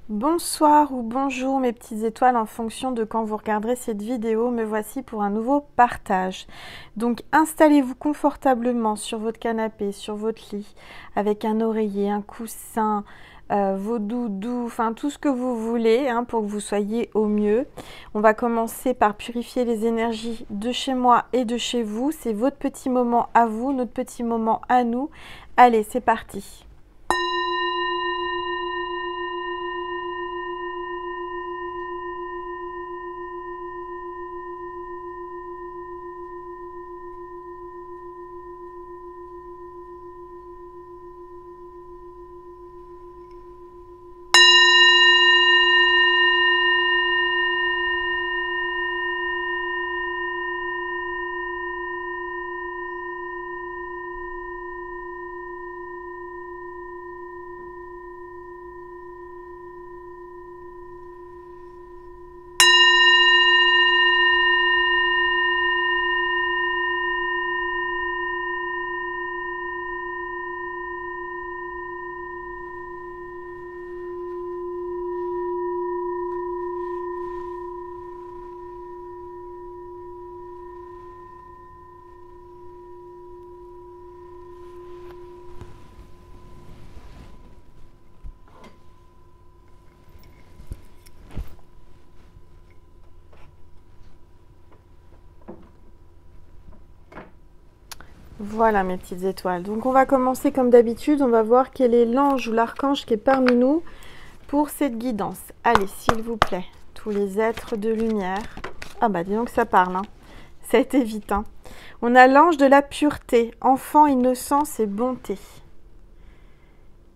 Bonsoir ou bonjour mes petites étoiles en fonction de quand vous regarderez cette vidéo. Me voici pour un nouveau partage. Donc installez-vous confortablement sur votre canapé, sur votre lit, avec un oreiller, un coussin, vos doudous, enfin tout ce que vous voulez pour que vous soyez au mieux. On va commencer par purifier les énergies de chez moi et de chez vous. C'est votre petit moment à vous, notre petit moment à nous. Allez, c'est parti. Voilà mes petites étoiles. Donc on va commencer comme d'habitude. On va voir quel est l'ange ou l'archange qui est parmi nous pour cette guidance. Allez, s'il vous plaît, tous les êtres de lumière. Ah bah dis donc ça parle, ça a été vite. On a l'ange de la pureté, enfant, innocence et bonté.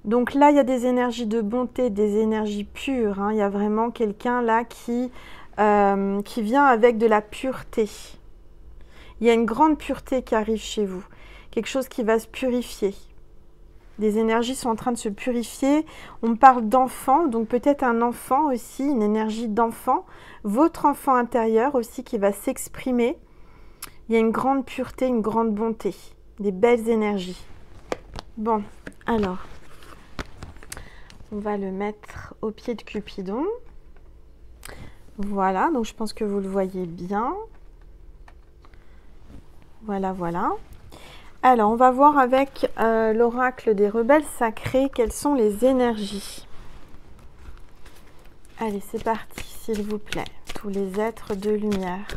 Donc là, il y a des énergies de bonté, des énergies pures. Il y a vraiment quelqu'un là qui vient avec de la pureté. Il y a une grande pureté qui arrive chez vous. Quelque chose qui va se purifier. Des énergies sont en train de se purifier. On parle d'enfant, donc peut-être un enfant aussi, une énergie d'enfant. Votre enfant intérieur aussi qui va s'exprimer. Il y a une grande pureté, une grande bonté. Des belles énergies. Bon, alors, on va le mettre au pied de Cupidon. Voilà, donc je pense que vous le voyez bien. Voilà, voilà. Alors, on va voir avec l'oracle des rebelles sacrés quelles sont les énergies. Allez, c'est parti, s'il vous plaît. Tous les êtres de lumière,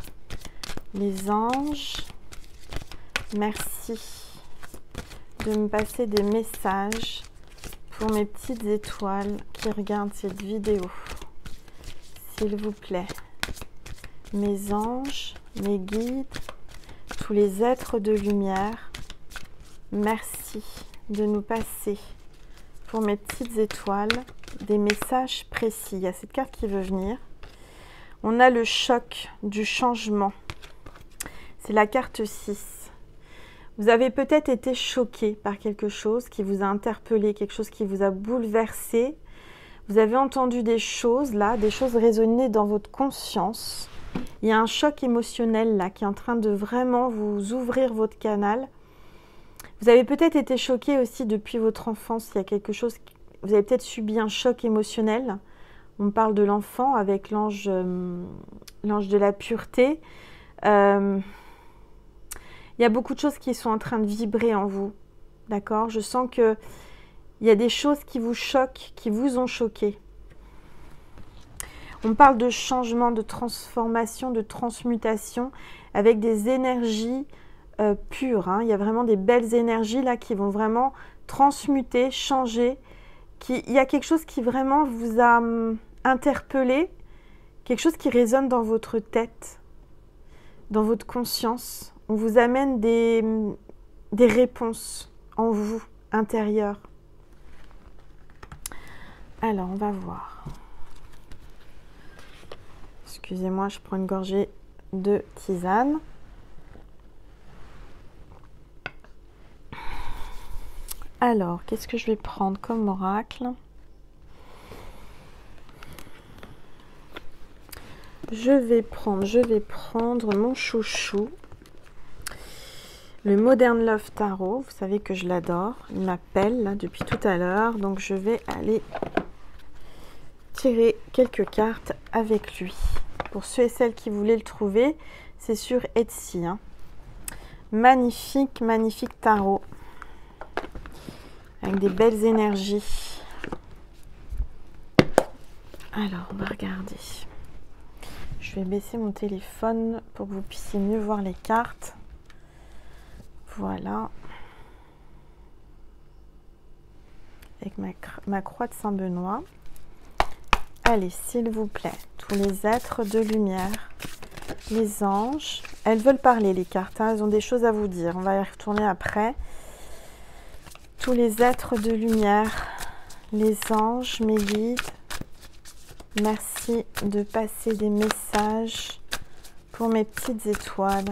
les anges, merci de me passer des messages pour mes petites étoiles qui regardent cette vidéo. S'il vous plaît, mes anges, mes guides, tous les êtres de lumière, merci de nous passer pour mes petites étoiles des messages précis. Il y a cette carte qui veut venir. On a le choc du changement. C'est la carte 6. Vous avez peut-être été choqué par quelque chose qui vous a interpellé, quelque chose qui vous a bouleversé. Vous avez entendu des choses là, des choses résonner dans votre conscience. Il y a un choc émotionnel là qui est en train de vraiment vous ouvrir votre canal. Vous avez peut-être été choqué aussi depuis votre enfance. Il y a quelque chose, vous avez peut-être subi un choc émotionnel. On parle de l'enfant avec l'ange de la pureté. Il y a beaucoup de choses qui sont en train de vibrer en vous. D'accord ? Je sens qu'il y a des choses qui vous choquent, qui vous ont choqué. On parle de changement, de transformation, de transmutation avec des énergies pures. Il y a vraiment des belles énergies là qui vont vraiment transmuter, changer. Il y a quelque chose qui vraiment vous a interpellé, quelque chose qui résonne dans votre tête, dans votre conscience. On vous amène des réponses en vous, intérieures. Alors, on va voir. Excusez-moi, je prends une gorgée de tisane. Alors, qu'est-ce que je vais prendre comme oracle? Je vais prendre mon chouchou, le Modern Love Tarot. Vous savez que je l'adore. Il m'appelle là depuis tout à l'heure, donc je vais aller tirer quelques cartes avec lui. Pour ceux et celles qui voulaient le trouver, c'est sur Etsy. Hein. Magnifique, magnifique tarot. Avec des belles énergies. Alors, on va regarder. Je vais baisser mon téléphone pour que vous puissiez mieux voir les cartes. Voilà. Avec ma croix de Saint-Benoît. Allez, s'il vous plaît, tous les êtres de lumière, les anges. Elles veulent parler, les cartes. Hein, elles ont des choses à vous dire. On va y retourner après. Tous les êtres de lumière, les anges, mes guides. Merci de passer des messages pour mes petites étoiles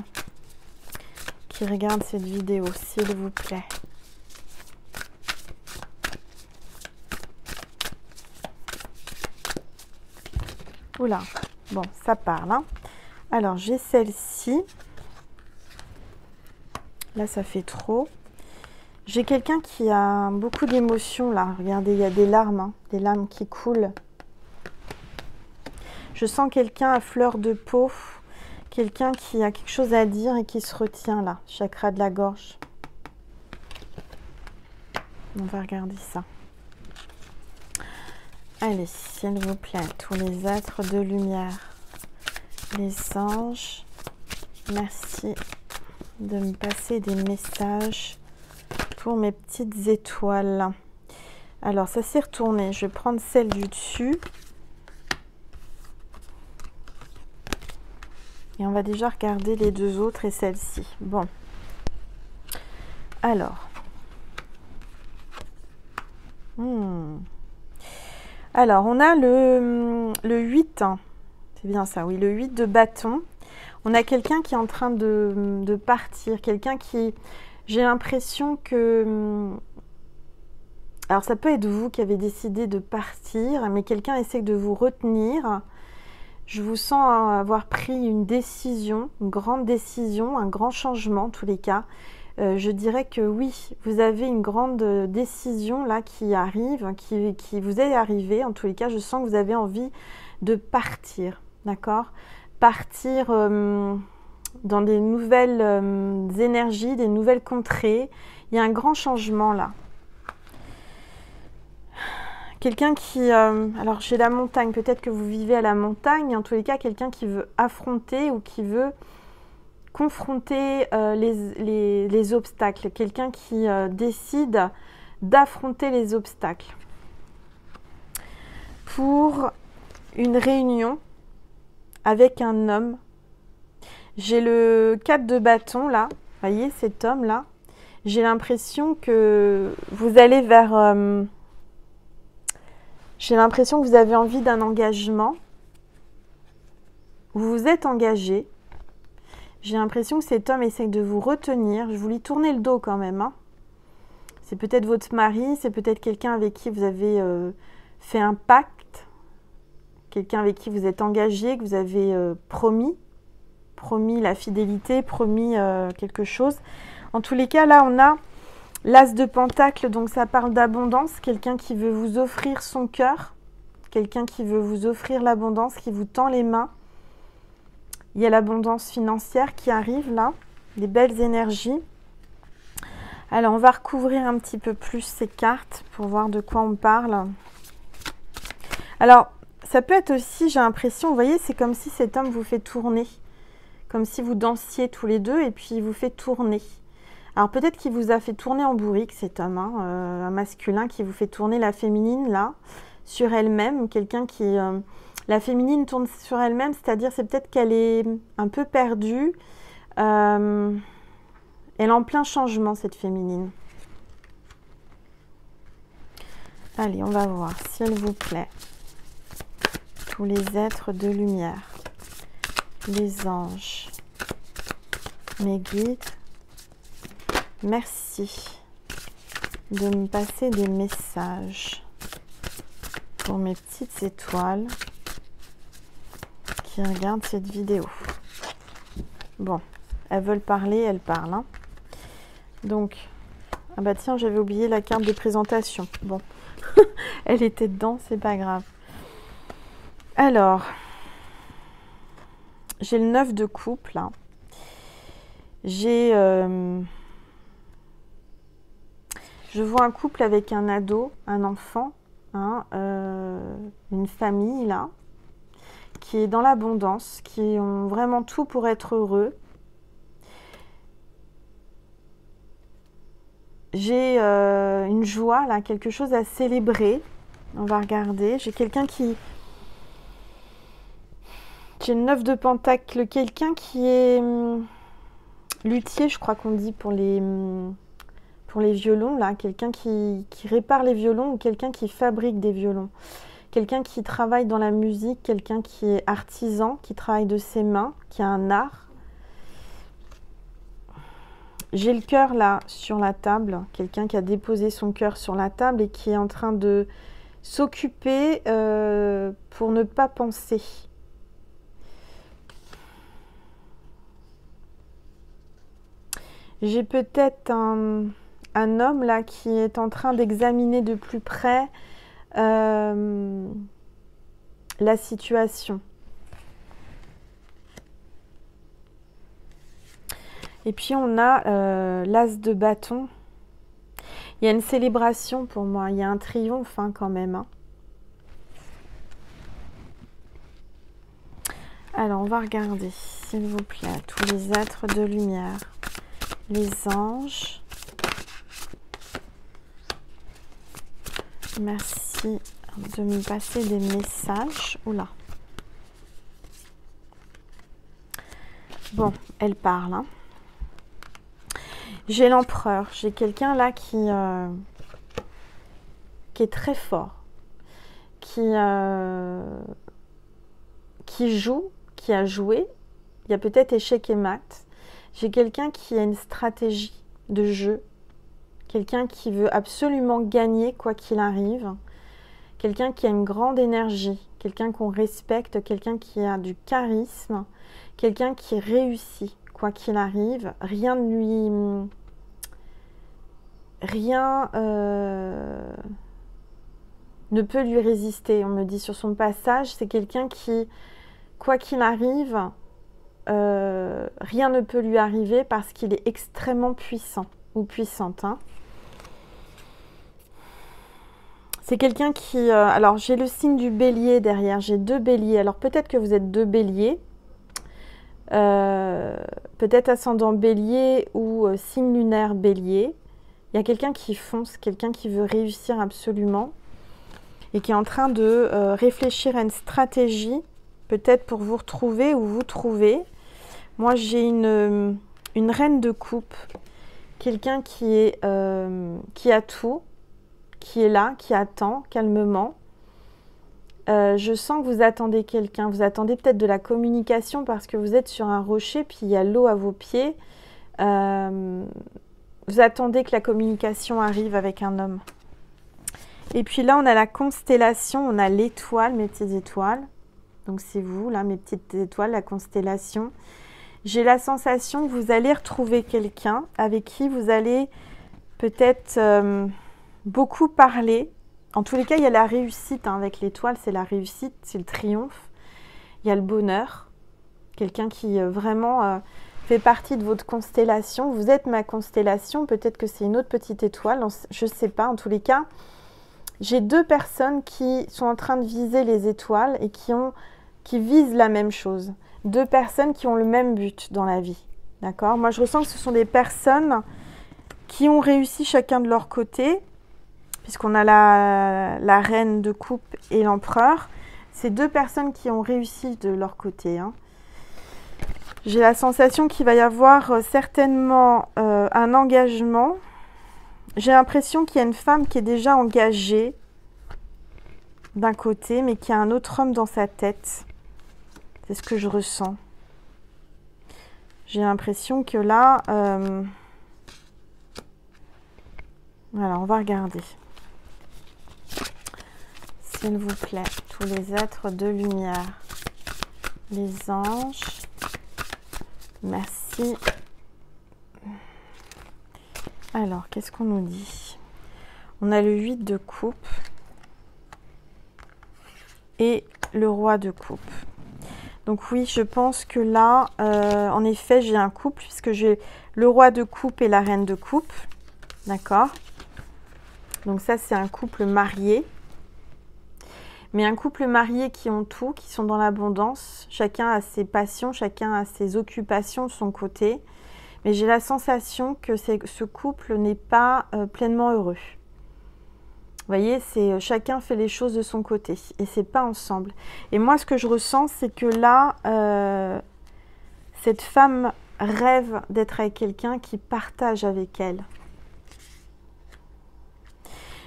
qui regardent cette vidéo, s'il vous plaît. Oula, bon, ça parle. Hein. Alors, j'ai celle-ci. Là, ça fait trop. J'ai quelqu'un qui a beaucoup d'émotions, là. Regardez, il y a des larmes, hein, des larmes qui coulent. Je sens quelqu'un à fleur de peau. Quelqu'un qui a quelque chose à dire et qui se retient, là. Chakra de la gorge. On va regarder ça. Allez, s'il vous plaît, tous les êtres de lumière, les anges, merci de me passer des messages pour mes petites étoiles. Alors, ça s'est retourné. Je vais prendre celle du dessus. Et on va déjà regarder les deux autres et celle-ci. Bon. Alors. Alors, on a le 8. Hein. C'est bien ça, oui. Le 8 de bâton. On a quelqu'un qui est en train de partir. Quelqu'un qui... J'ai l'impression que... Alors, ça peut être vous qui avez décidé de partir, mais quelqu'un essaie de vous retenir. Je vous sens avoir pris une décision, une grande décision, un grand changement en tous les cas. Je dirais que oui, vous avez une grande décision là qui arrive, qui vous est arrivée. En tous les cas, je sens que vous avez envie de partir, d'accord? Partir dans des nouvelles énergies, des nouvelles contrées. Il y a un grand changement là. Quelqu'un qui... alors, chez la montagne, peut-être que vous vivez à la montagne. En tous les cas, quelqu'un qui veut affronter ou qui veut confronter les obstacles. Quelqu'un qui décide d'affronter les obstacles. Pour une réunion avec un homme. J'ai le 4 de bâton, là. Vous voyez, cet homme-là. J'ai l'impression que vous allez vers... J'ai l'impression que vous avez envie d'un engagement. Vous vous êtes engagé. J'ai l'impression que cet homme essaie de vous retenir. Je vous lui tourne le dos quand même. Hein. C'est peut-être votre mari, c'est peut-être quelqu'un avec qui vous avez fait un pacte. Quelqu'un avec qui vous êtes engagé, que vous avez promis la fidélité, promis quelque chose. En tous les cas, là, on a... L'As de Pentacle, donc ça parle d'abondance, quelqu'un qui veut vous offrir son cœur, quelqu'un qui veut vous offrir l'abondance, qui vous tend les mains. Il y a l'abondance financière qui arrive là, des belles énergies. Alors, on va recouvrir un petit peu plus ces cartes pour voir de quoi on parle. Alors, ça peut être aussi, j'ai l'impression, vous voyez, c'est comme si cet homme vous fait tourner, comme si vous dansiez tous les deux et puis il vous fait tourner. Alors peut-être qu'il vous a fait tourner en bourrique cet homme, hein, un masculin qui vous fait tourner la féminine là, sur elle-même, quelqu'un qui... la féminine tourne sur elle-même, c'est-à-dire c'est peut-être qu'elle est un peu perdue, elle est en plein changement cette féminine. Allez, on va voir, s'il vous plaît, tous les êtres de lumière, les anges, mes guides. Merci de me passer des messages pour mes petites étoiles qui regardent cette vidéo. Bon, elles veulent parler, elles parlent. Hein. Donc, ah bah tiens, j'avais oublié la carte de présentation. Bon, elle était dedans, c'est pas grave. Alors, j'ai le 9 de coupe, là. J'ai... je vois un couple avec un ado, un enfant, hein, une famille, là, qui est dans l'abondance, qui ont vraiment tout pour être heureux. J'ai une joie, là, quelque chose à célébrer. On va regarder. J'ai quelqu'un qui... J'ai le 9 de pentacle, quelqu'un qui est luthier, je crois qu'on dit, pour les violons, là. Quelqu'un qui répare les violons ou quelqu'un qui fabrique des violons. Quelqu'un qui travaille dans la musique, quelqu'un qui est artisan, qui travaille de ses mains, qui a un art. J'ai le cœur là sur la table, quelqu'un qui a déposé son cœur sur la table et qui est en train de s'occuper pour ne pas penser. J'ai peut-être un homme là qui est en train d'examiner de plus près la situation. Et puis on a l'as de bâton. Il y a une célébration pour moi, il y a un triomphe hein, quand même. Hein. Alors on va regarder, s'il vous plaît, tous les êtres de lumière, les anges. Merci de me passer des messages. Oula. Bon, elle parle. Hein. J'ai l'empereur. J'ai quelqu'un là qui est très fort. Qui joue, qui a joué. Il y a peut-être échec et mat. J'ai quelqu'un qui a une stratégie de jeu. Quelqu'un qui veut absolument gagner quoi qu'il arrive. Quelqu'un qui a une grande énergie. Quelqu'un qu'on respecte. Quelqu'un qui a du charisme. Quelqu'un qui réussit quoi qu'il arrive. Rien ne lui... Rien ne peut lui résister. On me dit sur son passage, c'est quelqu'un qui, quoi qu'il arrive, rien ne peut lui arriver parce qu'il est extrêmement puissant ou puissante. Hein. C'est quelqu'un qui... alors, j'ai le signe du bélier derrière. J'ai 2 béliers. Alors, peut-être que vous êtes 2 béliers. Peut-être ascendant bélier ou signe lunaire bélier. Il y a quelqu'un qui fonce, quelqu'un qui veut réussir absolument et qui est en train de réfléchir à une stratégie, peut-être pour vous retrouver ou vous trouver. Moi, j'ai une reine de coupe, quelqu'un qui a tout, qui est là, qui attend calmement. Je sens que vous attendez quelqu'un, vous attendez peut-être de la communication parce que vous êtes sur un rocher, puis il y a l'eau à vos pieds. Vous attendez que la communication arrive avec un homme. Et puis là, on a la constellation, on a l'étoile, mes petites étoiles. Donc c'est vous, là, mes petites étoiles, la constellation. J'ai la sensation que vous allez retrouver quelqu'un avec qui vous allez peut-être beaucoup parler. En tous les cas, il y a la réussite hein, avec l'étoile, c'est la réussite, c'est le triomphe. Il y a le bonheur. Quelqu'un qui vraiment... fait partie de votre constellation. Vous êtes ma constellation, peut-être que c'est une autre petite étoile, je ne sais pas. En tous les cas, j'ai 2 personnes qui sont en train de viser les étoiles et qui visent la même chose. 2 personnes qui ont le même but dans la vie. D'accord ? Moi, je ressens que ce sont des personnes qui ont réussi chacun de leur côté, puisqu'on a la reine de coupe et l'empereur. C'est 2 personnes qui ont réussi de leur côté, hein. J'ai la sensation qu'il va y avoir certainement un engagement. J'ai l'impression qu'il y a une femme qui est déjà engagée d'un côté, mais qui a un autre homme dans sa tête. C'est ce que je ressens. J'ai l'impression que là... Voilà, on va regarder. S'il vous plaît, tous les êtres de lumière. Les anges... Merci. Alors, qu'est-ce qu'on nous dit? On a le 8 de coupe et le roi de coupe. Donc oui, je pense que là, en effet, j'ai un couple, puisque j'ai le roi de coupe et la reine de coupe. D'accord? Donc ça, c'est un couple marié. Mais un couple marié qui ont tout, qui sont dans l'abondance. Chacun a ses passions, chacun a ses occupations de son côté. Mais j'ai la sensation que ce couple n'est pas pleinement heureux. Vous voyez, c'est chacun fait les choses de son côté et c'est pas ensemble. Et moi, ce que je ressens, c'est que là, cette femme rêve d'être avec quelqu'un qui partage avec elle.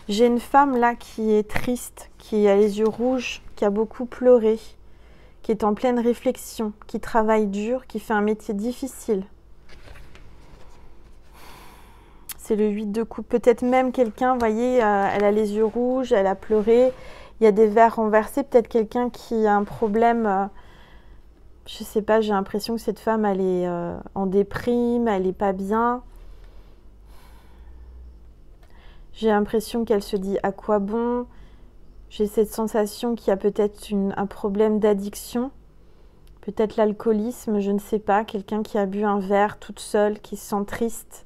J'ai une femme là qui est triste, qui a les yeux rouges, qui a beaucoup pleuré, qui est en pleine réflexion, qui travaille dur, qui fait un métier difficile. C'est le 8 de coupe. Peut-être même quelqu'un, vous voyez, elle a les yeux rouges, elle a pleuré, il y a des verres renversés. Peut-être quelqu'un qui a un problème, je sais pas, j'ai l'impression que cette femme, elle est en déprime, elle n'est pas bien. J'ai l'impression qu'elle se dit à quoi bon. J'ai cette sensation qu'il y a peut-être un problème d'addiction. Peut-être l'alcoolisme, je ne sais pas. Quelqu'un qui a bu un verre toute seule, qui se sent triste,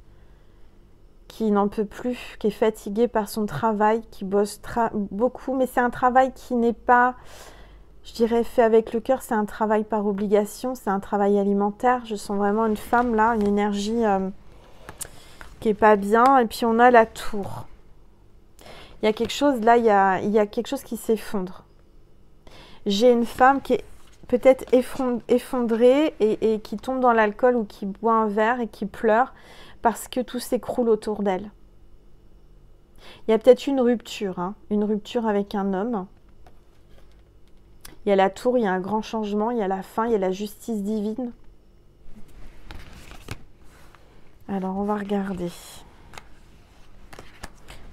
qui n'en peut plus, qui est fatigué par son travail, qui bosse beaucoup. Mais c'est un travail qui n'est pas, je dirais, fait avec le cœur. C'est un travail par obligation, c'est un travail alimentaire. Je sens vraiment une femme là, une énergie qui n'est pas bien. Et puis on a la tour. Il y a quelque chose, là, il y a quelque chose qui s'effondre. J'ai une femme qui est peut-être effondrée et qui tombe dans l'alcool ou qui boit un verre et qui pleure parce que tout s'écroule autour d'elle. Il y a peut-être une rupture avec un homme. Il y a la tour, il y a un grand changement, il y a la fin, il y a la justice divine. Alors, on va regarder.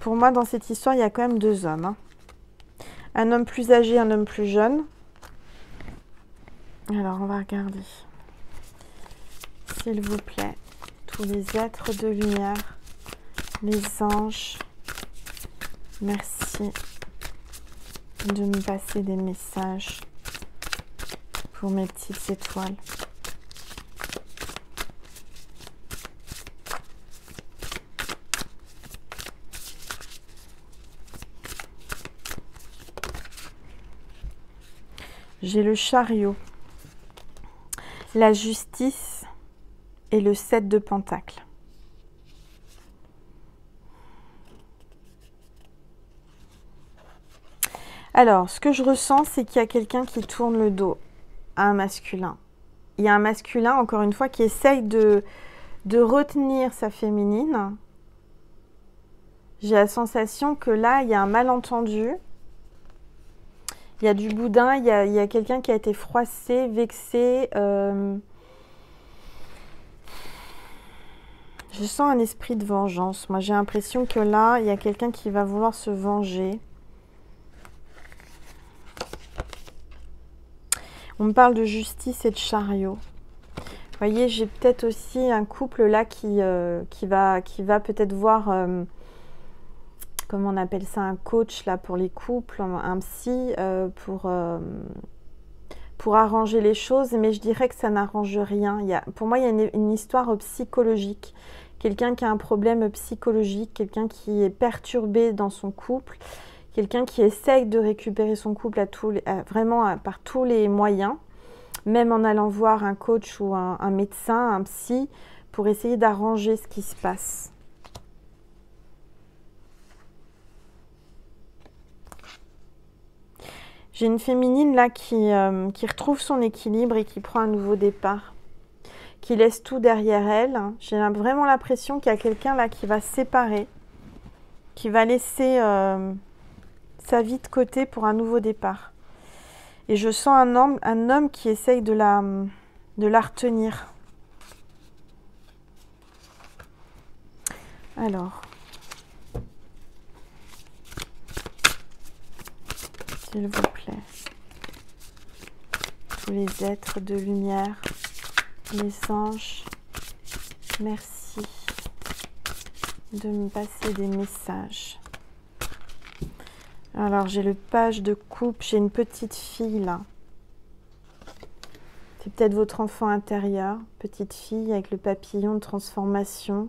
Pour moi, dans cette histoire, il y a quand même deux hommes. Un homme plus âgé, un homme plus jeune. Alors, on va regarder. S'il vous plaît, tous les êtres de lumière, les anges, merci de me passer des messages pour mes petites étoiles. J'ai le chariot, la justice et le 7 de pentacles. Alors, ce que je ressens, c'est qu'il y a quelqu'un qui tourne le dos à un masculin. Il y a un masculin, encore une fois, qui essaye de retenir sa féminine. J'ai la sensation que là, il y a un malentendu. Il y a du boudin, il y a quelqu'un qui a été froissé, vexé. Je sens un esprit de vengeance. Moi, j'ai l'impression que là, il y a quelqu'un qui va vouloir se venger. On me parle de justice et de chariot. Vous voyez, j'ai peut-être aussi un couple là qui va peut-être voir... comment on appelle ça, un coach là pour les couples, un psy pour arranger les choses, mais je dirais que ça n'arrange rien. Pour moi, il y a une histoire psychologique. Quelqu'un qui a un problème psychologique, quelqu'un qui est perturbé dans son couple, quelqu'un qui essaye de récupérer son couple par tous les moyens, même en allant voir un coach ou un médecin, un psy, pour essayer d'arranger ce qui se passe. J'ai une féminine là qui retrouve son équilibre et qui prend un nouveau départ, qui laisse tout derrière elle. J'ai vraiment l'impression qu'il y a quelqu'un là qui va se séparer, qui va laisser sa vie de côté pour un nouveau départ. Et je sens un homme qui essaye de la retenir. Alors... s'il vous plaît, tous les êtres de lumière, les anges, merci de me passer des messages. Alors, j'ai le page de coupe. J'ai une petite fille, là. C'est peut-être votre enfant intérieur. Petite fille avec le papillon de transformation.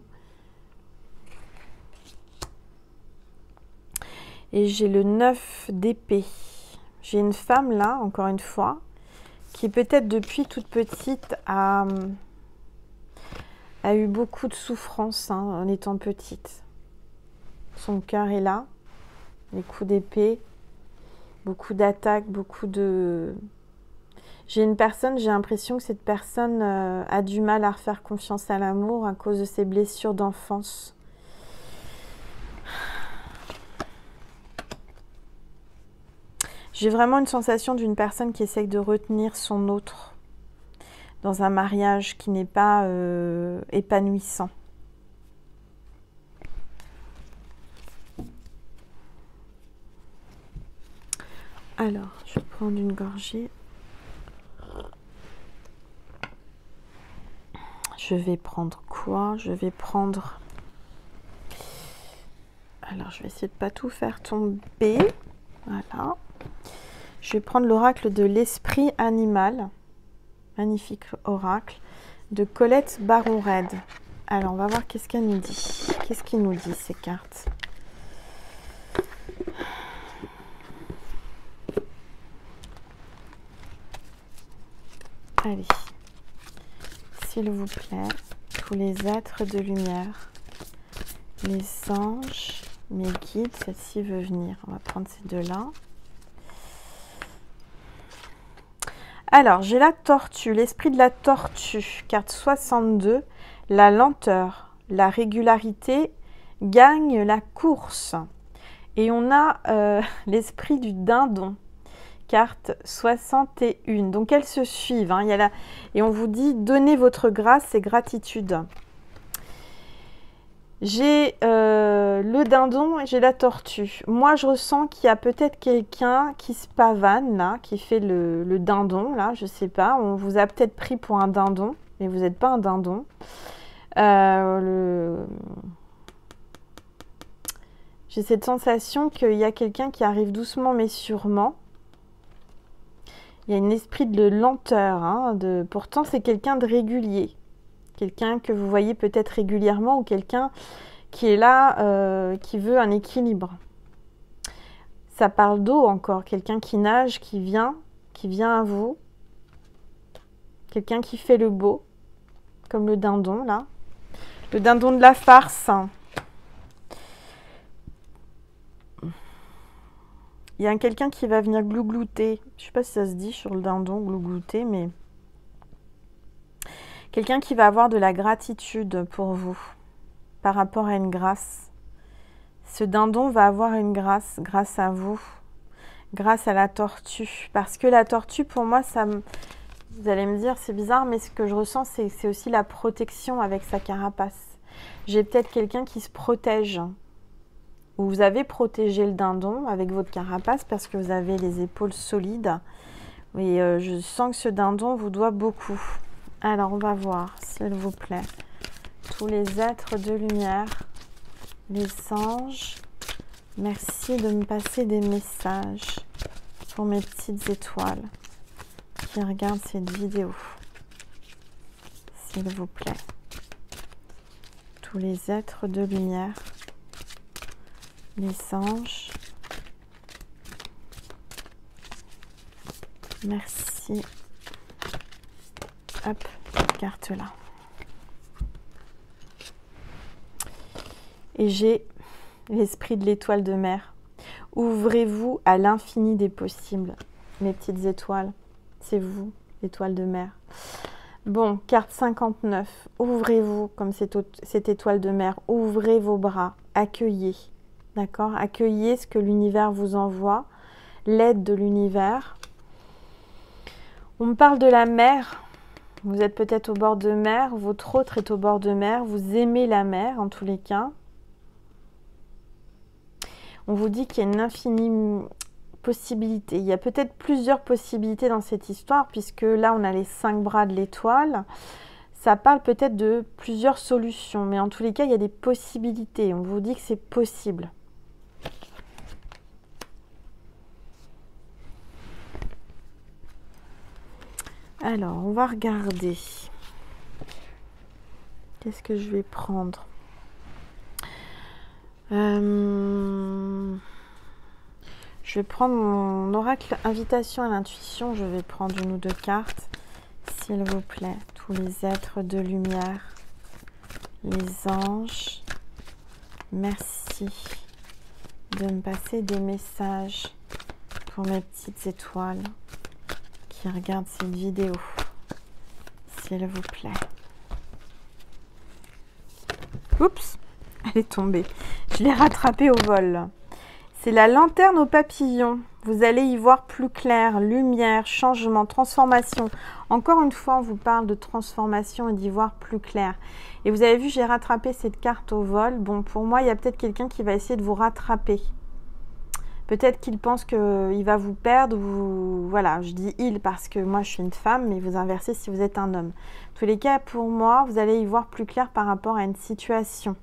Et j'ai le 9 d'épée. J'ai une femme, là, encore une fois, qui peut-être depuis toute petite a eu beaucoup de souffrance en étant petite. Son cœur est là, les coups d'épée, beaucoup d'attaques, beaucoup de... J'ai une personne, j'ai l'impression que cette personne a du mal à refaire confiance à l'amour à cause de ses blessures d'enfance. J'ai vraiment une sensation d'une personne qui essaye de retenir son autre dans un mariage qui n'est pas épanouissant. Alors, je vais prendre une gorgée. Je vais prendre quoi? Je vais prendre... Alors, je vais essayer de ne pas tout faire tomber. Voilà. Je vais prendre l'oracle de l'esprit animal. Magnifique oracle de Colette Baron-Red. Alors, on va voir qu'est-ce qu'elle nous dit. Qu'est-ce qu'il nous dit, ces cartes? Allez. S'il vous plaît, tous les êtres de lumière, les anges, mes guides, celle-ci veut venir. On va prendre ces deux-là. Alors, j'ai la tortue, l'esprit de la tortue, carte 62, la lenteur, la régularité gagne la course. Et on a l'esprit du dindon, carte 61. Donc, elles se suivent. Il y a et on vous dit, donnez votre grâce et gratitude. J'ai le dindon et j'ai la tortue. Moi, je ressens qu'il y a peut-être quelqu'un qui se pavane, là, qui fait le dindon, là, je sais pas. On vous a peut-être pris pour un dindon, mais vous n'êtes pas un dindon. J'ai cette sensation qu'il y a quelqu'un qui arrive doucement mais sûrement. Il y a un esprit de lenteur. Pourtant, c'est quelqu'un de régulier. Quelqu'un que vous voyez peut-être régulièrement ou quelqu'un qui est là, qui veut un équilibre. Ça parle d'eau encore. Quelqu'un qui nage, qui vient à vous. Quelqu'un qui fait le beau, comme le dindon, là. Le dindon de la farce. Il y a quelqu'un qui va venir glouglouter. Je ne sais pas si ça se dit sur le dindon, glouglouter, mais... Quelqu'un qui va avoir de la gratitude pour vous, par rapport à une grâce. Ce dindon va avoir une grâce, grâce à vous, grâce à la tortue. Parce que la tortue, pour moi, ça me... Vous allez me dire, c'est bizarre, mais ce que je ressens, c'est aussi la protection avec sa carapace. J'ai peut-être quelqu'un qui se protège. Vous avez protégé le dindon avec votre carapace parce que vous avez les épaules solides. Et je sens que ce dindon vous doit beaucoup. Alors, on va voir, s'il vous plaît, tous les êtres de lumière, les anges. Merci de me passer des messages pour mes petites étoiles qui regardent cette vidéo. S'il vous plaît, tous les êtres de lumière, les anges. Merci. Hop, carte là. Et j'ai l'esprit de l'étoile de mer. Ouvrez-vous à l'infini des possibles, mes petites étoiles. C'est vous, l'étoile de mer. Bon, carte 59. Ouvrez-vous comme cette étoile de mer. Ouvrez vos bras. Accueillez. D'accord? Accueillez ce que l'univers vous envoie. L'aide de l'univers. On me parle de la mer. Vous êtes peut-être au bord de mer, votre autre est au bord de mer, vous aimez la mer en tous les cas. On vous dit qu'il y a une infinie possibilité. Il y a peut-être plusieurs possibilités dans cette histoire, puisque là on a les 5 bras de l'étoile. Ça parle peut-être de plusieurs solutions, mais en tous les cas il y a des possibilités. On vous dit que c'est possible. Alors, on va regarder. Qu'est-ce que je vais prendre? Je vais prendre mon oracle invitation à l'intuition. Je vais prendre une ou deux cartes, s'il vous plaît. Tous les êtres de lumière, les anges, merci de me passer des messages pour mes petites étoiles qui regardent cette vidéo, s'il vous plaît. Oups, elle est tombée. Je l'ai rattrapée au vol. C'est la lanterne au papillon. Vous allez y voir plus clair, lumière, changement, transformation. Encore une fois, on vous parle de transformation et d'y voir plus clair. Et vous avez vu, j'ai rattrapé cette carte au vol. Bon, pour moi, il y a peut-être quelqu'un qui va essayer de vous rattraper. Peut-être qu'il pense qu'il va vous perdre. Voilà, je dis il parce que moi, je suis une femme, mais vous inversez si vous êtes un homme. En tous les cas, pour moi, vous allez y voir plus clair par rapport à une situation.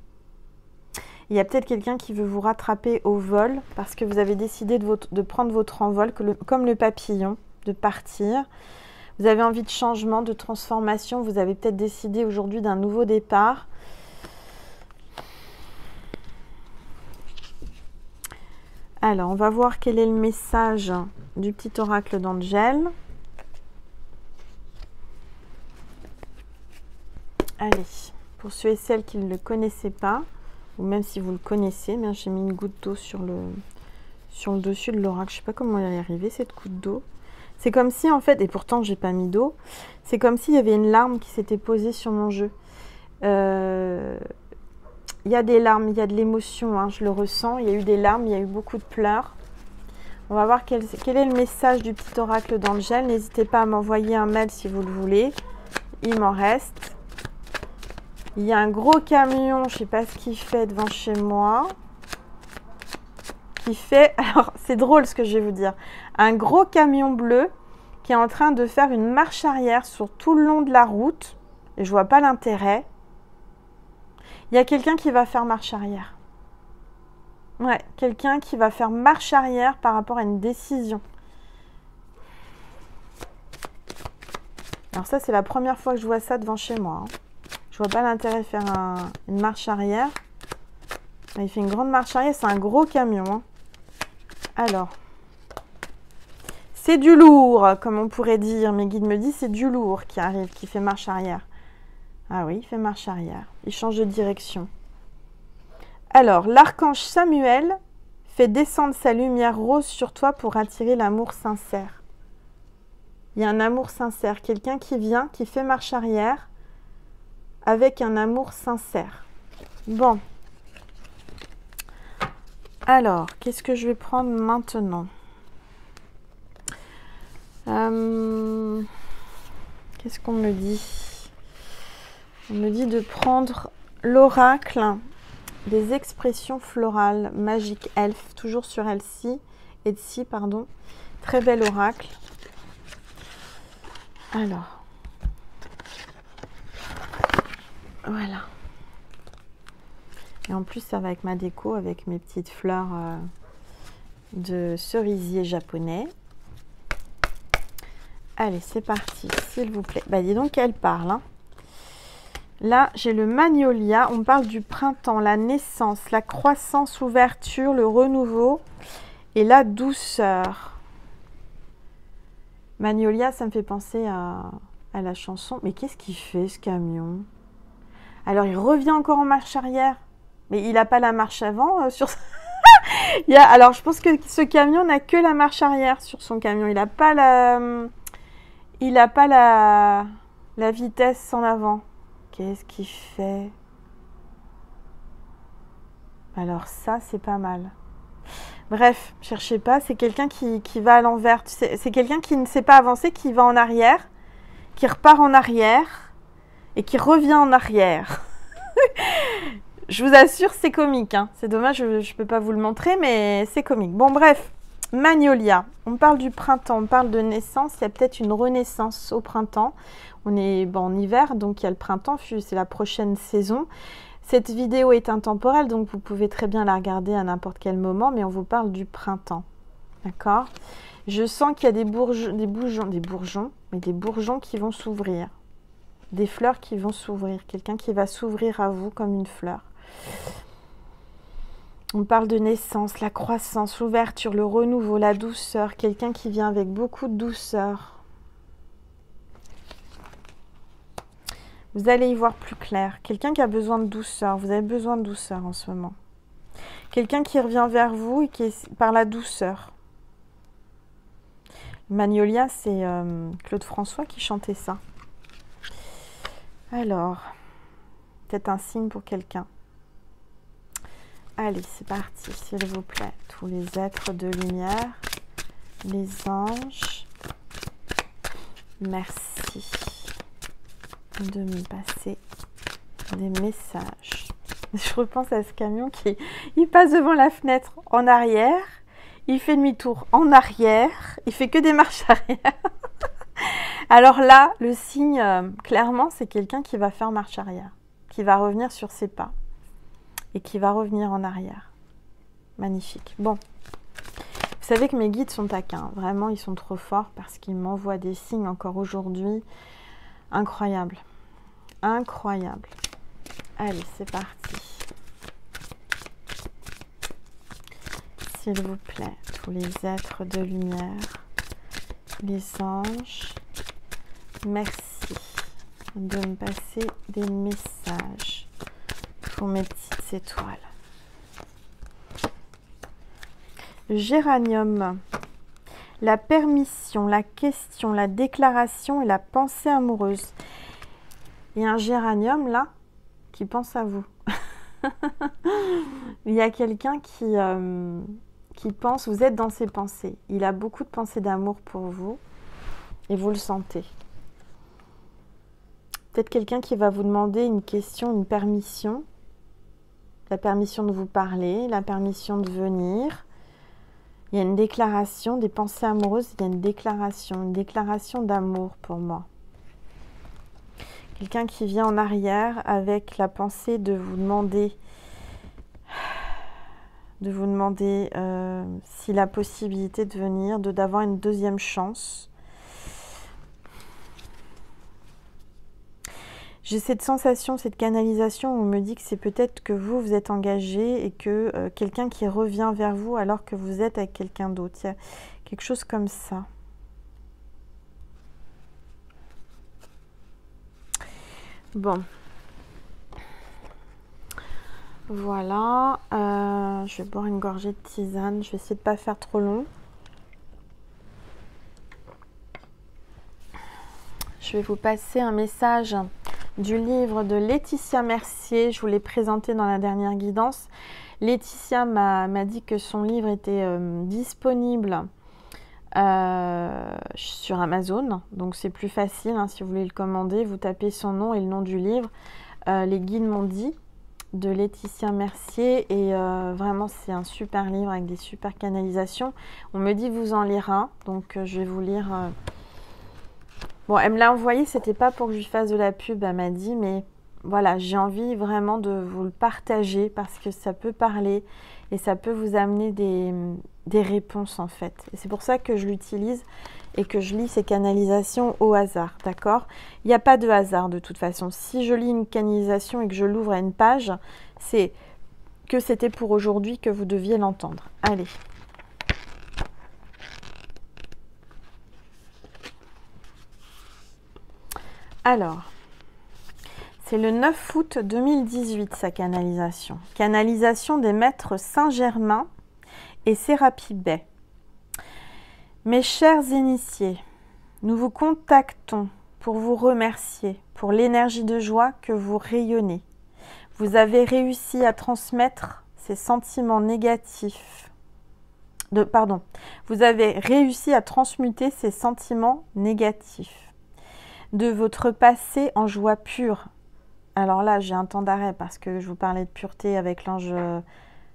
Il y a peut-être quelqu'un qui veut vous rattraper au vol parce que vous avez décidé de prendre votre envol, comme le papillon, de partir. Vous avez envie de changement, de transformation. Vous avez peut-être décidé aujourd'hui d'un nouveau départ. Alors, on va voir quel est le message du petit oracle d'Angel. Allez, pour ceux et celles qui ne le connaissaient pas, ou même si vous le connaissez, j'ai mis une goutte d'eau sur le dessus de l'oracle. Je ne sais pas comment elle est arrivée, cette goutte d'eau. C'est comme si, en fait, et pourtant, j'ai pas mis d'eau, c'est comme s'il y avait une larme qui s'était posée sur mon jeu. Il y a des larmes, il y a de l'émotion, hein, je le ressens. Il y a eu des larmes, il y a eu beaucoup de pleurs. On va voir quel est le message du petit oracle d'Angel. N'hésitez pas à m'envoyer un mail si vous le voulez. Il m'en reste. Il y a un gros camion, je ne sais pas ce qu'il fait devant chez moi. Qui fait, alors c'est drôle ce que je vais vous dire. Un gros camion bleu qui est en train de faire une marche arrière sur tout le long de la route. Et je ne vois pas l'intérêt. Il y a quelqu'un qui va faire marche arrière. Ouais, quelqu'un qui va faire marche arrière par rapport à une décision. Alors ça, c'est la première fois que je vois ça devant chez moi. Hein. Je vois pas l'intérêt de faire une marche arrière. Il fait une grande marche arrière, c'est un gros camion. Hein. Alors, c'est du lourd, comme on pourrait dire. Mes guides me disent, c'est du lourd qui arrive, qui fait marche arrière. Ah oui, il fait marche arrière. Il change de direction. Alors, l'archange Samuel fait descendre sa lumière rose sur toi pour attirer l'amour sincère. Il y a un amour sincère. Quelqu'un qui vient, qui fait marche arrière avec un amour sincère. Bon. Alors, qu'est-ce que je vais prendre maintenant? Qu'est-ce qu'on me dit? On me dit de prendre l'oracle des expressions florales magiques elfe, toujours sur Etsy, pardon. Très bel oracle. Alors, voilà. Et en plus, ça va avec ma déco, avec mes petites fleurs de cerisier japonais. Allez, c'est parti, s'il vous plaît. Bah, dis donc, elle parle, hein. Là, j'ai le magnolia. On parle du printemps, la naissance, la croissance, l'ouverture, le renouveau et la douceur. Magnolia, ça me fait penser à la chanson. Mais qu'est-ce qu'il fait, ce camion? Alors, il revient encore en marche arrière. Mais il n'a pas la marche avant sur ça. Alors, je pense que ce camion n'a que la marche arrière sur son camion. Il n'a pas la vitesse en avant. Qu'est-ce qu'il fait? Alors ça, c'est pas mal. Bref, cherchez pas. C'est quelqu'un qui va à l'envers. C'est quelqu'un qui ne sait pas avancer, qui va en arrière, qui repart en arrière et qui revient en arrière. Je vous assure, c'est comique. Hein. C'est dommage, je ne peux pas vous le montrer, mais c'est comique. Bon, bref. Magnolia. On parle du printemps, on parle de naissance. Il y a peut-être une renaissance au printemps. On est en hiver, donc il y a le printemps, c'est la prochaine saison. Cette vidéo est intemporelle, donc vous pouvez très bien la regarder à n'importe quel moment, mais on vous parle du printemps. D'accord? Je sens qu'il y a des bourgeons qui vont s'ouvrir. Des fleurs qui vont s'ouvrir. Quelqu'un qui va s'ouvrir à vous comme une fleur. On parle de naissance, la croissance, l'ouverture, le renouveau, la douceur. Quelqu'un qui vient avec beaucoup de douceur. Vous allez y voir plus clair. Quelqu'un qui a besoin de douceur. Vous avez besoin de douceur en ce moment. Quelqu'un qui revient vers vous et qui est par la douceur. Magnolia, c'est Claude François qui chantait ça. Alors, peut-être un signe pour quelqu'un. Allez, c'est parti, s'il vous plaît. Tous les êtres de lumière, les anges, merci de me passer des messages. Je repense à ce camion qui il passe devant la fenêtre en arrière, il fait demi-tour en arrière, il fait que des marches arrière. Alors là, le signe, clairement, c'est quelqu'un qui va faire marche arrière, qui va revenir sur ses pas et qui va revenir en arrière. Magnifique. Bon, vous savez que mes guides sont taquins. Vraiment, ils sont trop forts parce qu'ils m'envoient des signes encore aujourd'hui. Incroyable. Incroyable. Allez, c'est parti. S'il vous plaît, tous les êtres de lumière, les anges, merci de me passer des messages pour mes petites étoiles. Le géranium, la permission, la question, la déclaration et la pensée amoureuse. Il y a un géranium là qui pense à vous. Il y a quelqu'un qui pense, vous êtes dans ses pensées. Il a beaucoup de pensées d'amour pour vous et vous le sentez. Peut-être quelqu'un qui va vous demander une question, une permission. La permission de vous parler, la permission de venir. Il y a une déclaration, des pensées amoureuses, il y a une déclaration d'amour pour moi. Quelqu'un qui vient en arrière avec la pensée de vous demander s'il a possibilité de venir, d'avoir une deuxième chance. J'ai cette sensation, cette canalisation où on me dit que c'est peut-être que vous êtes engagé et que quelqu'un qui revient vers vous alors que vous êtes avec quelqu'un d'autre. Il y a quelque chose comme ça. Bon. Voilà. Je vais boire une gorgée de tisane. Je vais essayer de ne pas faire trop long. Je vais vous passer un message du livre de Laetitia Mercier. Je vous l'ai présenté dans la dernière guidance. Laetitia m'a dit que son livre était disponible sur Amazon. Donc c'est plus facile, hein, si vous voulez le commander. Vous tapez son nom et le nom du livre. Les guides m'ont dit, de Laetitia Mercier. Et vraiment, c'est un super livre avec des super canalisations. On me dit vous en lire un. Donc je vais vous lire... Bon, elle me l'a envoyé, c'était pas pour que je lui fasse de la pub, elle m'a dit, mais voilà, j'ai envie vraiment de vous le partager parce que ça peut parler et ça peut vous amener des réponses en fait. Et c'est pour ça que je l'utilise et que je lis ces canalisations au hasard, d'accord? Il n'y a pas de hasard de toute façon. Si je lis une canalisation et que je l'ouvre à une page, c'est que c'était pour aujourd'hui que vous deviez l'entendre. Allez. Alors, c'est le 9 août 2018, sa canalisation. Canalisation des maîtres Saint-Germain et Sérapis Bey. Mes chers initiés, nous vous contactons pour vous remercier pour l'énergie de joie que vous rayonnez. Vous avez réussi à transmettre ces sentiments négatifs. Vous avez réussi à transmuter ces sentiments négatifs de votre passé en joie pure. Alors là, j'ai un temps d'arrêt parce que je vous parlais de pureté avec l'ange,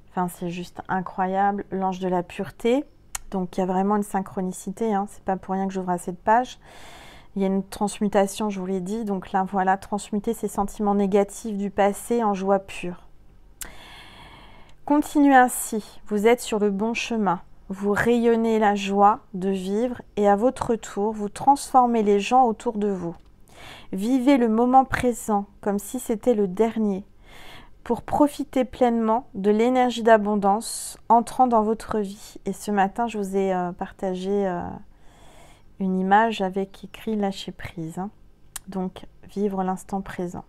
enfin c'est juste incroyable, l'ange de la pureté. Donc il y a vraiment une synchronicité, hein. C'est pas pour rien que j'ouvre à cette page. Il y a une transmutation, je vous l'ai dit. Donc là, voilà, transmuter ces sentiments négatifs du passé en joie pure. Continuez ainsi, vous êtes sur le bon chemin. vous rayonnez la joie de vivre et à votre tour, vous transformez les gens autour de vous. Vivez le moment présent comme si c'était le dernier pour profiter pleinement de l'énergie d'abondance entrant dans votre vie. Et ce matin, je vous ai partagé une image avec écrit « Lâcher prise ». Donc, vivre l'instant présent.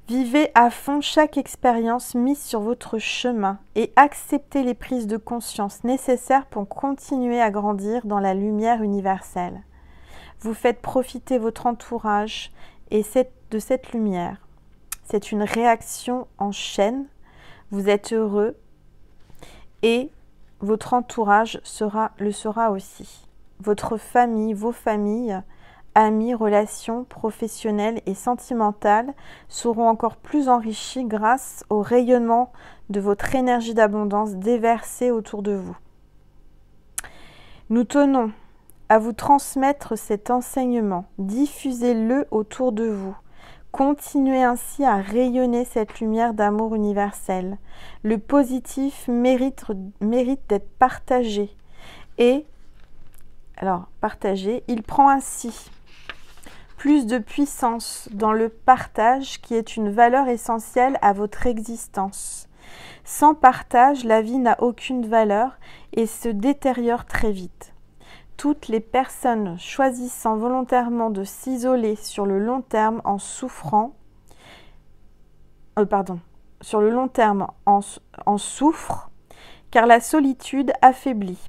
Vivez à fond chaque expérience mise sur votre chemin et acceptez les prises de conscience nécessaires pour continuer à grandir dans la lumière universelle. Vous faites profiter votre entourage et de cette lumière. C'est une réaction en chaîne. Vous êtes heureux et votre entourage le sera aussi. Votre famille, vos familles, amis, relations professionnelles et sentimentales seront encore plus enrichis grâce au rayonnement de votre énergie d'abondance déversée autour de vous. Nous tenons à vous transmettre cet enseignement. Diffusez-le autour de vous. Continuez ainsi à rayonner cette lumière d'amour universel. Le positif mérite d'être partagé. Il prend ainsi plus de puissance dans le partage qui est une valeur essentielle à votre existence. Sans partage, la vie n'a aucune valeur et se détériore très vite. Toutes les personnes choisissant volontairement de s'isoler sur le long terme en souffrent, car la solitude affaiblit.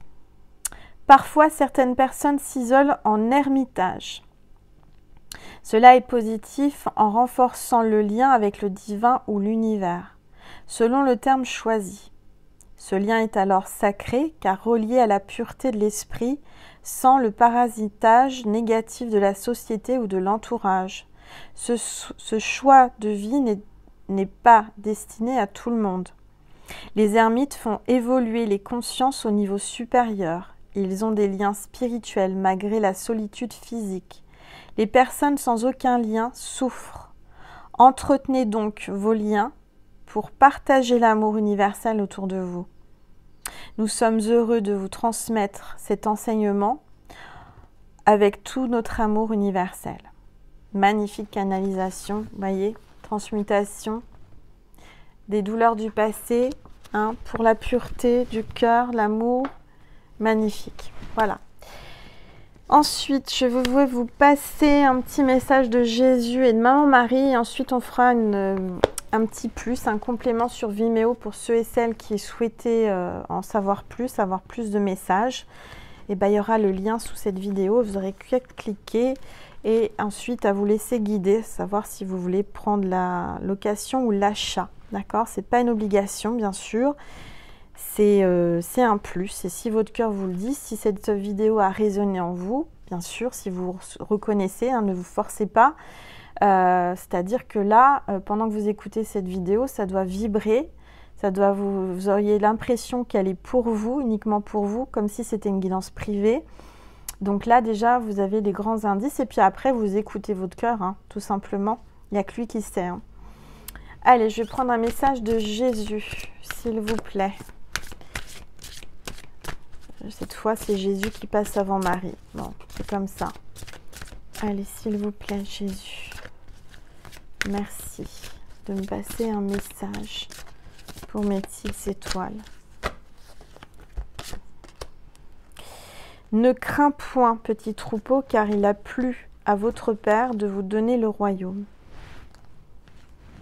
Parfois, certaines personnes s'isolent en ermitage. Cela est positif en renforçant le lien avec le divin ou l'univers, selon le terme choisi. Ce lien est alors sacré car relié à la pureté de l'esprit, sans le parasitage négatif de la société ou de l'entourage. Ce choix de vie n'est pas destiné à tout le monde. Les ermites font évoluer les consciences au niveau supérieur. Ils ont des liens spirituels malgré la solitude physique. Les personnes sans aucun lien souffrent. Entretenez donc vos liens pour partager l'amour universel autour de vous. Nous sommes heureux de vous transmettre cet enseignement avec tout notre amour universel. Magnifique canalisation, voyez, transmutation des douleurs du passé, pour la pureté du cœur, l'amour, magnifique. Voilà. Ensuite, je vais vous passer un petit message de Jésus et de Maman Marie. Et ensuite, on fera un petit plus, un complément sur Vimeo pour ceux et celles qui souhaitaient en savoir plus de messages. Et il y aura le lien sous cette vidéo. Vous aurez qu'à cliquer et ensuite à vous laisser guider, savoir si vous voulez prendre la location ou l'achat. D'accord? C'est pas une obligation, bien sûr. C'est un plus, et si votre cœur vous le dit, si cette vidéo a résonné en vous, bien sûr, si vous reconnaissez, ne vous forcez pas, c'est-à-dire que là, pendant que vous écoutez cette vidéo, ça doit vibrer, vous auriez l'impression qu'elle est pour vous, uniquement pour vous, comme si c'était une guidance privée. Donc là, déjà, vous avez les grands indices, et puis après, vous écoutez votre cœur, tout simplement. Il n'y a que lui qui sait. Allez, je vais prendre un message de Jésus, s'il vous plaît. Cette fois, c'est Jésus qui passe avant Marie. Bon, c'est comme ça. Allez, s'il vous plaît, Jésus. Merci de me passer un message pour mes petites étoiles. Ne crains point, petit troupeau, car il a plu à votre Père de vous donner le royaume.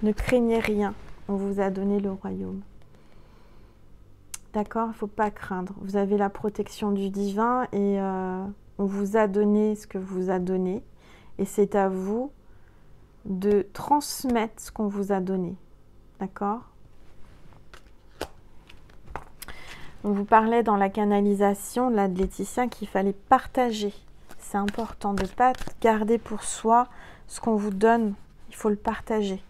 Ne craignez rien, on vous a donné le royaume. D'accord, il ne faut pas craindre. Vous avez la protection du divin et on vous a donné ce que vous a donné. Et c'est à vous de transmettre ce qu'on vous a donné. D'accord? On vous parlait dans la canalisation là, de Laetitia qu'il fallait partager. C'est important de ne pas garder pour soi ce qu'on vous donne. Il faut le partager.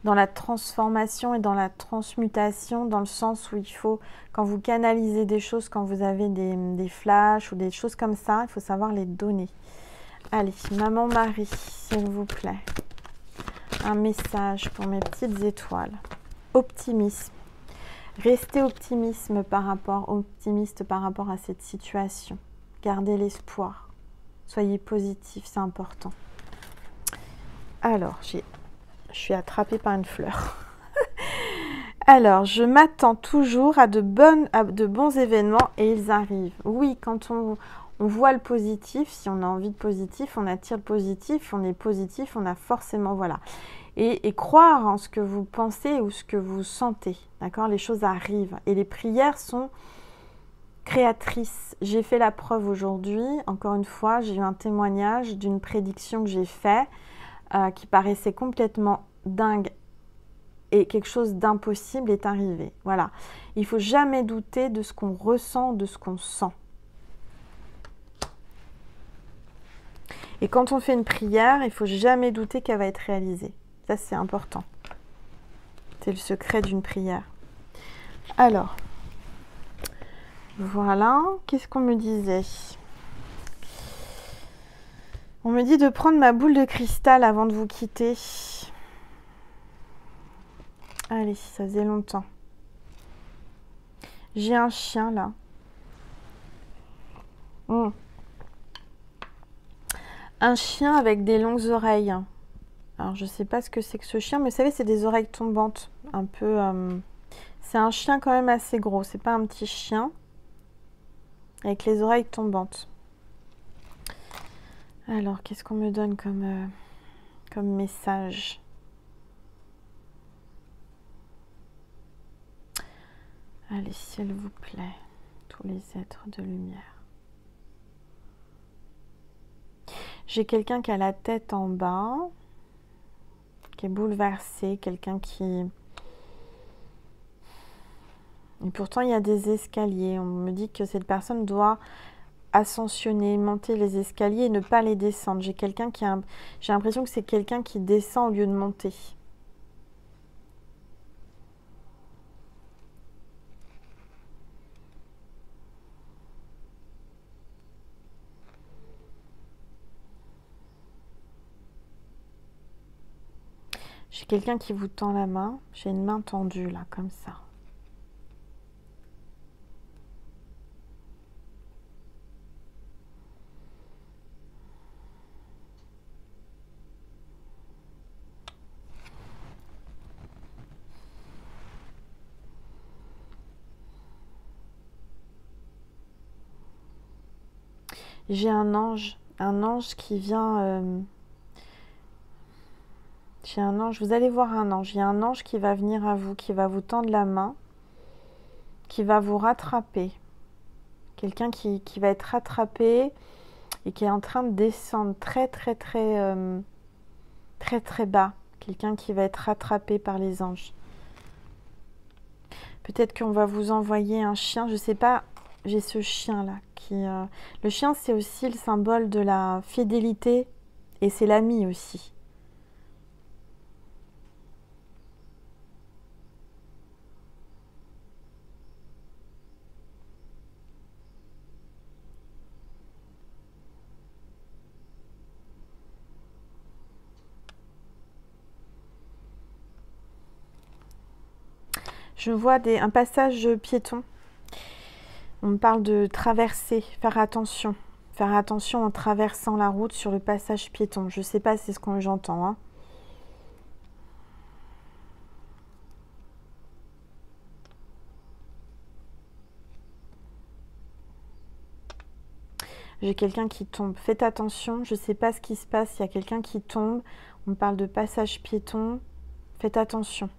Dans la transformation et dans la transmutation, dans le sens où il faut, quand vous canalisez des choses, quand vous avez des flashs ou des choses comme ça, il faut savoir les donner. Allez, Maman Marie, s'il vous plaît. Un message pour mes petites étoiles. Optimisme. Restez optimiste par rapport à cette situation. Gardez l'espoir. Soyez positif, c'est important. Alors, je suis attrapée par une fleur. Alors, je m'attends toujours à de bons événements et ils arrivent. Oui, quand on voit le positif, si on a envie de positif, on attire le positif, on est positif, on a forcément, voilà. Et croire en ce que vous pensez ou ce que vous sentez, d'accord? Les choses arrivent et les prières sont créatrices. J'ai fait la preuve aujourd'hui, encore une fois, j'ai eu un témoignage d'une prédiction que j'ai faite qui paraissait complètement dingue et quelque chose d'impossible est arrivé. Voilà, il ne faut jamais douter de ce qu'on ressent, de ce qu'on sent. Et quand on fait une prière, il ne faut jamais douter qu'elle va être réalisée. Ça, c'est important. C'est le secret d'une prière. Alors, voilà. Qu'est-ce qu'on me disait? On me dit de prendre ma boule de cristal avant de vous quitter. Allez, ça faisait longtemps. J'ai un chien, là. Un chien avec des longues oreilles. Alors, je ne sais pas ce que c'est que ce chien, mais vous savez, c'est des oreilles tombantes. Un peu... C'est un chien quand même assez gros. C'est pas un petit chien. Avec les oreilles tombantes. Alors, qu'est-ce qu'on me donne comme message? Allez, s'il vous plaît, tous les êtres de lumière. J'ai quelqu'un qui a la tête en bas, qui est bouleversé, quelqu'un qui... Et pourtant, il y a des escaliers. On me dit que cette personne doit ascensionner, monter les escaliers et ne pas les descendre. J'ai quelqu'un qui a... J'ai l'impression que c'est quelqu'un qui descend au lieu de monter. J'ai quelqu'un qui vous tend la main. J'ai une main tendue là, comme ça. J'ai un ange qui vient... J'ai un ange, vous allez voir un ange. Il y a un ange qui va venir à vous, qui va vous tendre la main, qui va vous rattraper. Quelqu'un qui va être rattrapé et qui est en train de descendre très bas. Quelqu'un qui va être rattrapé par les anges. Peut-être qu'on va vous envoyer un chien, je ne sais pas, j'ai ce chien-là. Le chien, c'est aussi le symbole de la fidélité et c'est l'ami aussi. Je vois un passage piéton. On me parle de traverser, faire attention. Faire attention en traversant la route sur le passage piéton. Je ne sais pas si c'est ce que j'entends. Hein. J'ai quelqu'un qui tombe. Faites attention, je ne sais pas ce qui se passe. Il y a quelqu'un qui tombe. On me parle de passage piéton. Faites attention.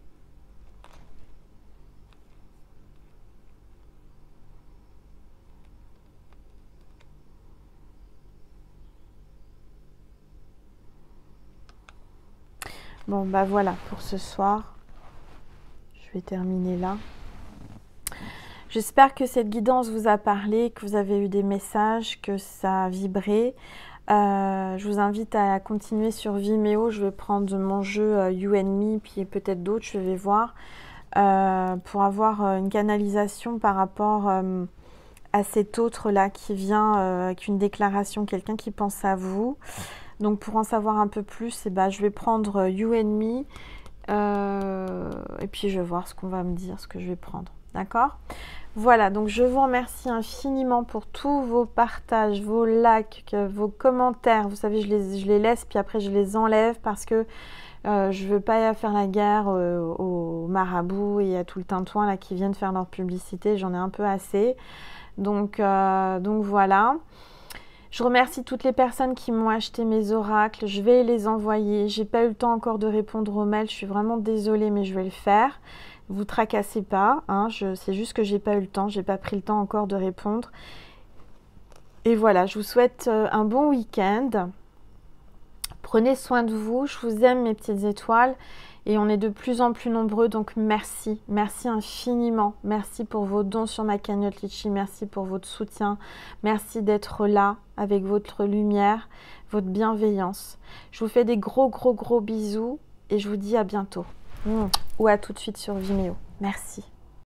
Bon, bah voilà pour ce soir. Je vais terminer là. J'espère que cette guidance vous a parlé, que vous avez eu des messages, que ça a vibré. Je vous invite à continuer sur Vimeo. Je vais prendre mon jeu You and Me, puis peut-être d'autres, je vais voir, pour avoir une canalisation par rapport à cet autre-là qui vient avec une déclaration, quelqu'un qui pense à vous. Donc pour en savoir un peu plus, je vais prendre You and Me et puis je vais voir ce qu'on va me dire, ce que je vais prendre. D'accord? Voilà, donc je vous remercie infiniment pour tous vos partages, vos likes, vos commentaires. Vous savez, je les laisse, puis après je les enlève parce que je ne veux pas faire la guerre aux marabouts et à tout le tintouin là, qui viennent faire leur publicité. J'en ai un peu assez. Donc voilà. Je remercie toutes les personnes qui m'ont acheté mes oracles. Je vais les envoyer. J'ai pas eu le temps encore de répondre aux mails. Je suis vraiment désolée, mais je vais le faire. Vous tracassez pas. Hein, c'est juste que j'ai pas eu le temps. J'ai pas pris le temps encore de répondre. Et voilà, je vous souhaite un bon week-end. Prenez soin de vous. Je vous aime, mes petites étoiles. Et on est de plus en plus nombreux, donc merci, merci infiniment. Merci pour vos dons sur ma cagnotte Litchi, merci pour votre soutien, merci d'être là avec votre lumière, votre bienveillance. Je vous fais des gros bisous et je vous dis à bientôt. Ou à tout de suite sur Vimeo. Merci.